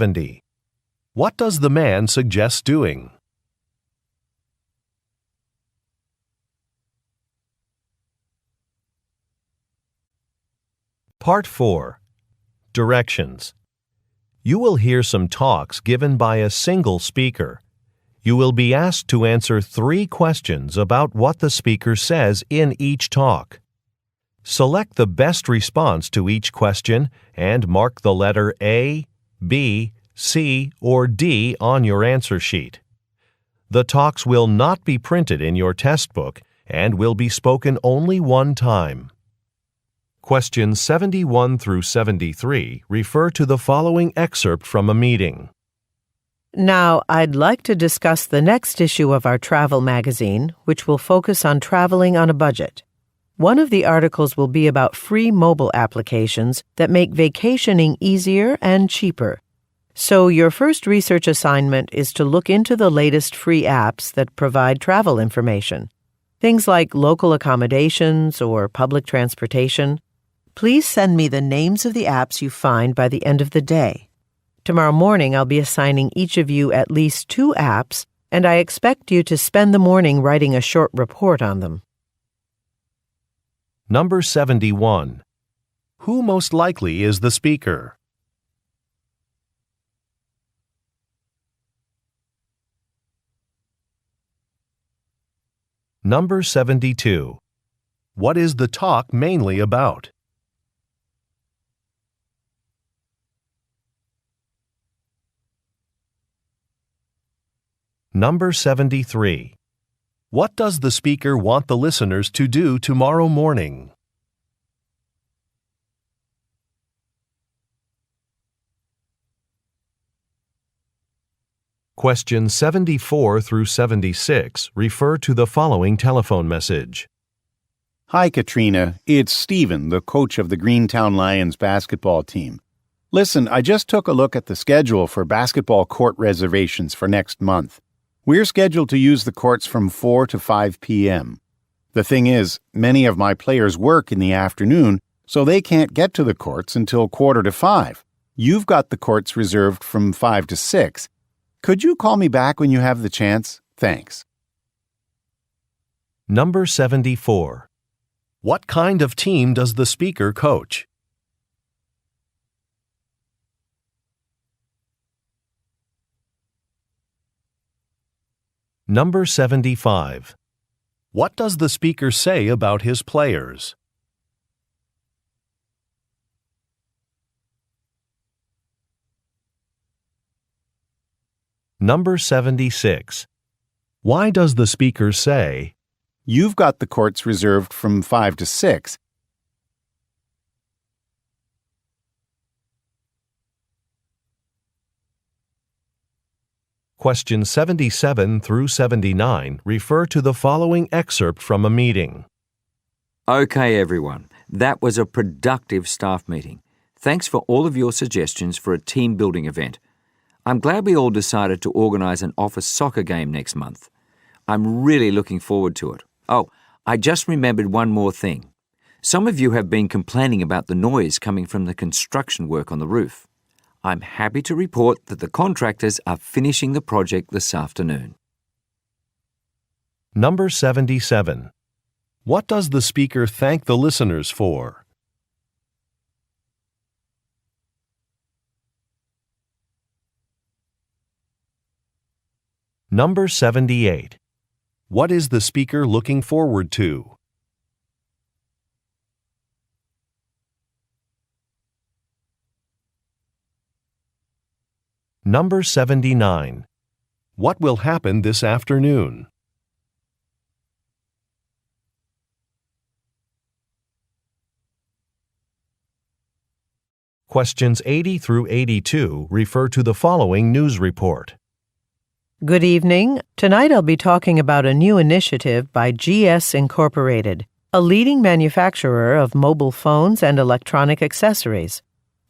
70. What does the man suggest doing? Part 4. Directions. You will hear some talks given by a single speaker. You will be asked to answer 3 questions about what the speaker says in each talk. Select the best response to each question and mark the letter A, B, C, or D on your answer sheet. The talks will not be printed in your test book and will be spoken only one time. Questions 71 through 73 refer to the following excerpt from a meeting. Now, I'd like to discuss the next issue of our travel magazine, which will focus on traveling on a budget. One of the articles will be about free mobile applications that make vacationing easier and cheaper. So your first research assignment is to look into the latest free apps that provide travel information. Things like local accommodations or public transportation. Please send me the names of the apps you find by the end of the day. Tomorrow morning, I'll be assigning each of you at least 2 apps, and I expect you to spend the morning writing a short report on them. Number 71. Who most likely is the speaker? Number 72. What is the talk mainly about? Number 73. What does the speaker want the listeners to do tomorrow morning? Questions 74 through 76 refer to the following telephone message. Hi, Katrina. It's Stephen, the coach of the Greentown Lions basketball team. Listen, I just took a look at the schedule for basketball court reservations for next month. We're scheduled to use the courts from 4 to 5 p.m. The thing is, many of my players work in the afternoon, so they can't get to the courts until 4:45. You've got the courts reserved from 5 to 6. Could you call me back when you have the chance? Thanks. Number 74. What kind of team does the speaker coach? Number 75. What does the speaker say about his players? Number 76. Why does the speaker say, You've got the courts reserved from 5 to 6. Questions 77 through 79 refer to the following excerpt from a meeting. Okay, everyone. That was a productive staff meeting. Thanks for all of your suggestions for a team-building event. I'm glad we all decided to organise an office soccer game next month. I'm really looking forward to it. Oh, I just remembered one more thing. Some of you have been complaining about the noise coming from the construction work on the roof. I'm happy to report that the contractors are finishing the project this afternoon. Number 77. What does the speaker thank the listeners for? Number 78. What is the speaker looking forward to? Number 79. What will happen this afternoon? Questions 80 through 82 refer to the following news report. Good evening. Tonight I'll be talking about a new initiative by GS Incorporated, a leading manufacturer of mobile phones and electronic accessories.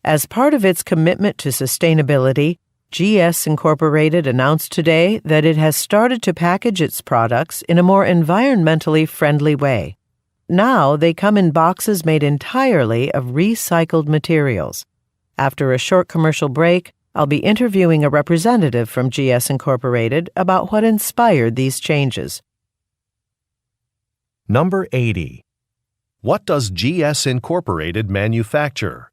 As part of its commitment to sustainability, GS Incorporated announced today that it has started to package its products in a more environmentally friendly way. Now they come in boxes made entirely of recycled materials. After a short commercial break, I'll be interviewing a representative from GS Incorporated about what inspired these changes. Number 80. What does GS Incorporated manufacture?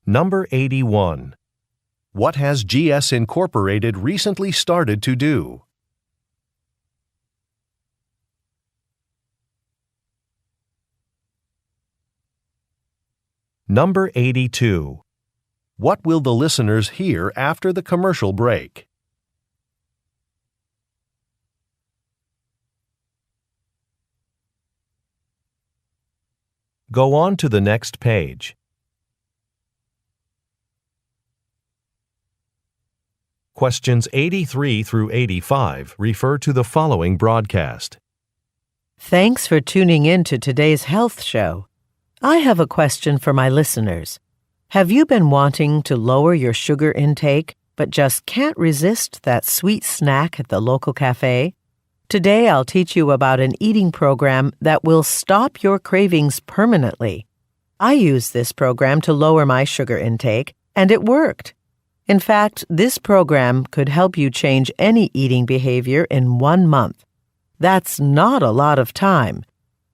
Number 81. What has GS Incorporated recently started to do? Number 82. What will the listeners hear after the commercial break? Go on to the next page. Questions 83 through 85 refer to the following broadcast. Thanks for tuning in to today's health show. I have a question for my listeners. Have you been wanting to lower your sugar intake, but just can't resist that sweet snack at the local cafe? Today I'll teach you about an eating program that will stop your cravings permanently. I used this program to lower my sugar intake, and it worked. In fact, this program could help you change any eating behavior in 1 month. That's not a lot of time.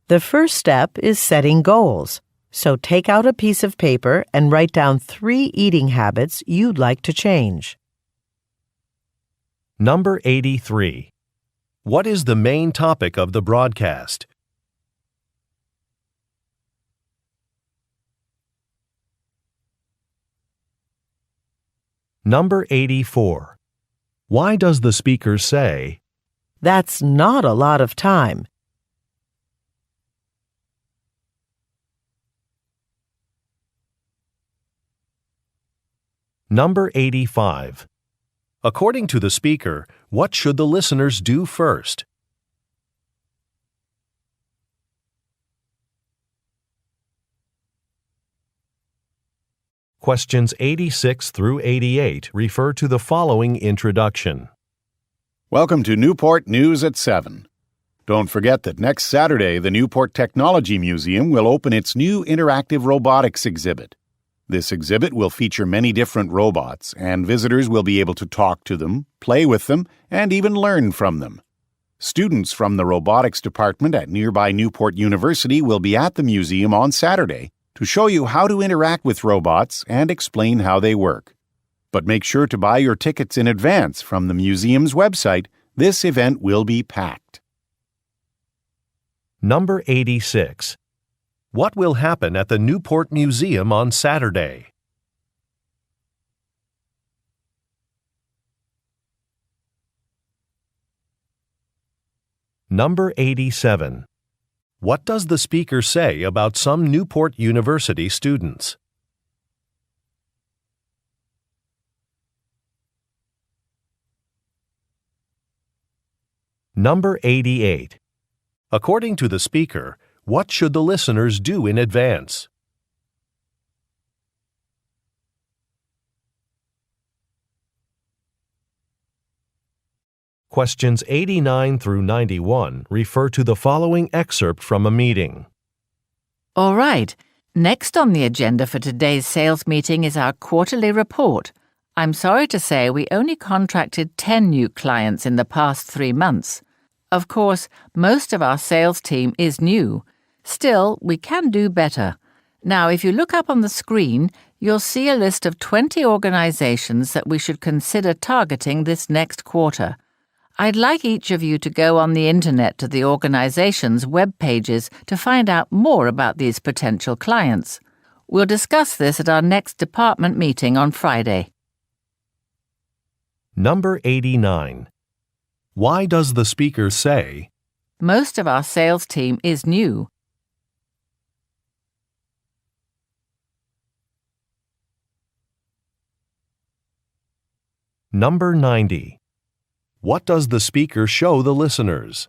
The first step is setting goals. So take out a piece of paper and write down 3 eating habits you'd like to change. Number 83. What is the main topic of the broadcast? Number 84. Why does the speaker say, That's not a lot of time. Number 85. According to the speaker, what should the listeners do first? Questions 86 through 88 refer to the following introduction. Welcome to Newport News at 7. Don't forget that next Saturday, the Newport Technology Museum will open its new interactive robotics exhibit. This exhibit will feature many different robots, and visitors will be able to talk to them, play with them, and even learn from them. Students from the robotics department at nearby Newport University will be at the museum on Saturday to show you how to interact with robots and explain how they work. But make sure to buy your tickets in advance from the museum's website. This event will be packed. Number 86. What will happen at the Newport Museum on Saturday? Number 87. What does the speaker say about some Newport University students? Number 88. According to the speaker, what should the listeners do in advance? Questions 89 through 91 refer to the following excerpt from a meeting. All right. Next on the agenda for today's sales meeting is our quarterly report. I'm sorry to say we only contracted 10 new clients in the past 3 months. Of course, most of our sales team is new. Still, we can do better. Now, if you look up on the screen, you'll see a list of 20 organizations that we should consider targeting this next quarter. I'd like each of you to go on the internet to the organization's web pages to find out more about these potential clients. We'll discuss this at our next department meeting on Friday. Number 89. Why does the speaker say, Most of our sales team is new. Number 90. What does the speaker show the listeners?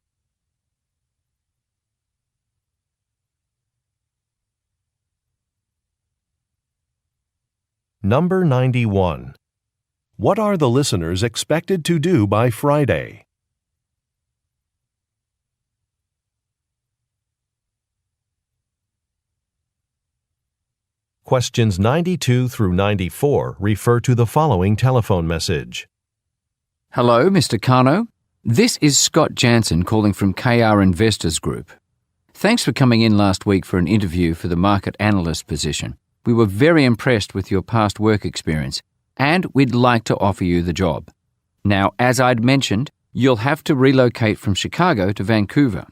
Number 91. What are the listeners expected to do by Friday? Questions 92 through 94 refer to the following telephone message. Hello, Mr. Kano. This is Scott Jansen calling from KR Investors Group. Thanks for coming in last week for an interview for the market analyst position. We were very impressed with your past work experience, and we'd like to offer you the job. Now, as I'd mentioned, you'll have to relocate from Chicago to Vancouver.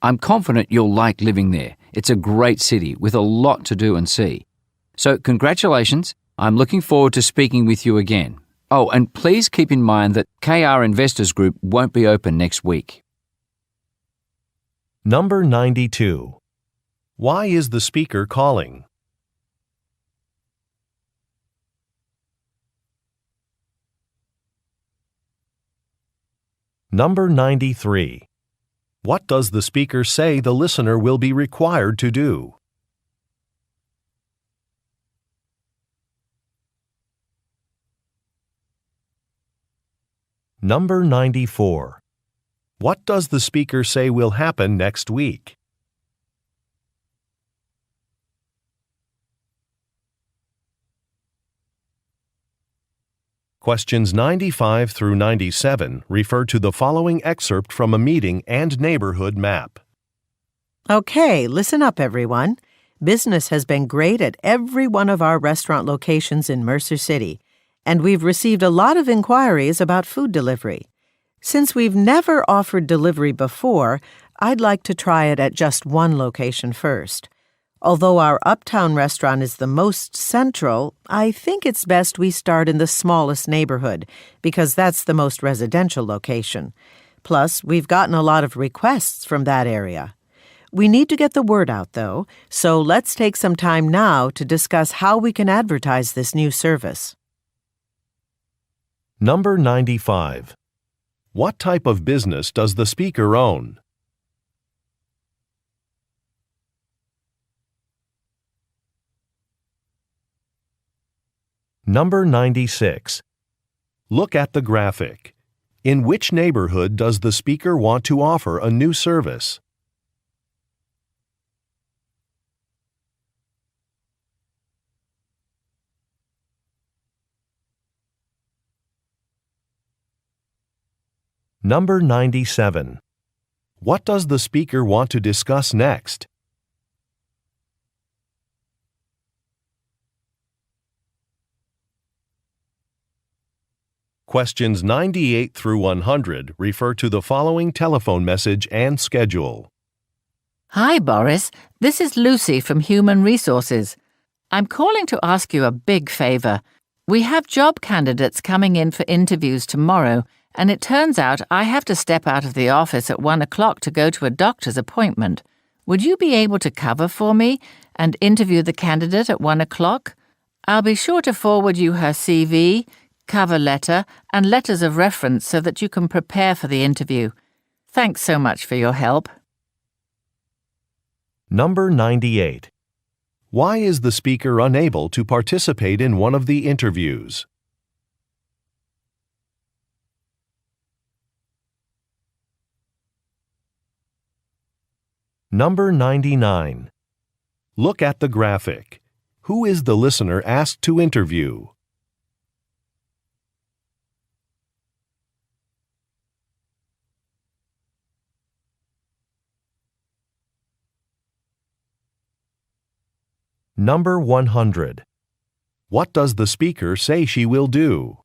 I'm confident you'll like living there. It's a great city with a lot to do and see. So congratulations. I'm looking forward to speaking with you again. Oh, and please keep in mind that KR Investors Group won't be open next week. Number 92. Why is the speaker calling? Number 93. What does the speaker say the listener will be required to do? Number 94. What does the speaker say will happen next week? Questions 95 through 97 refer to the following excerpt from a meeting and neighborhood map. Okay, listen up, everyone. Business has been great at every one of our restaurant locations in Mercer City, and we've received a lot of inquiries about food delivery. Since we've never offered delivery before, I'd like to try it at just one location first. Although our uptown restaurant is the most central, I think it's best we start in the smallest neighborhood, because that's the most residential location. Plus, we've gotten a lot of requests from that area. We need to get the word out, though, so let's take some time now to discuss how we can advertise this new service. Number 95. What type of business does the speaker own? Number 96. Look at the graphic. In which neighborhood does the speaker want to offer a new service? Number 97. What does the speaker want to discuss next? Questions 98 through 100 refer to the following telephone message and schedule. Hi, Boris. This is Lucy from Human Resources. I'm calling to ask you a big favor. We have job candidates coming in for interviews tomorrow, and it turns out I have to step out of the office at 1 o'clock to go to a doctor's appointment. Would you be able to cover for me and interview the candidate at 1 o'clock? I'll be sure to forward you her CV, cover letter, and letters of reference so that you can prepare for the interview. Thanks so much for your help. Number 98. Why is the speaker unable to participate in one of the interviews? Number 99. Look at the graphic. Who is the listener asked to interview? Number 100. What does the speaker say she will do?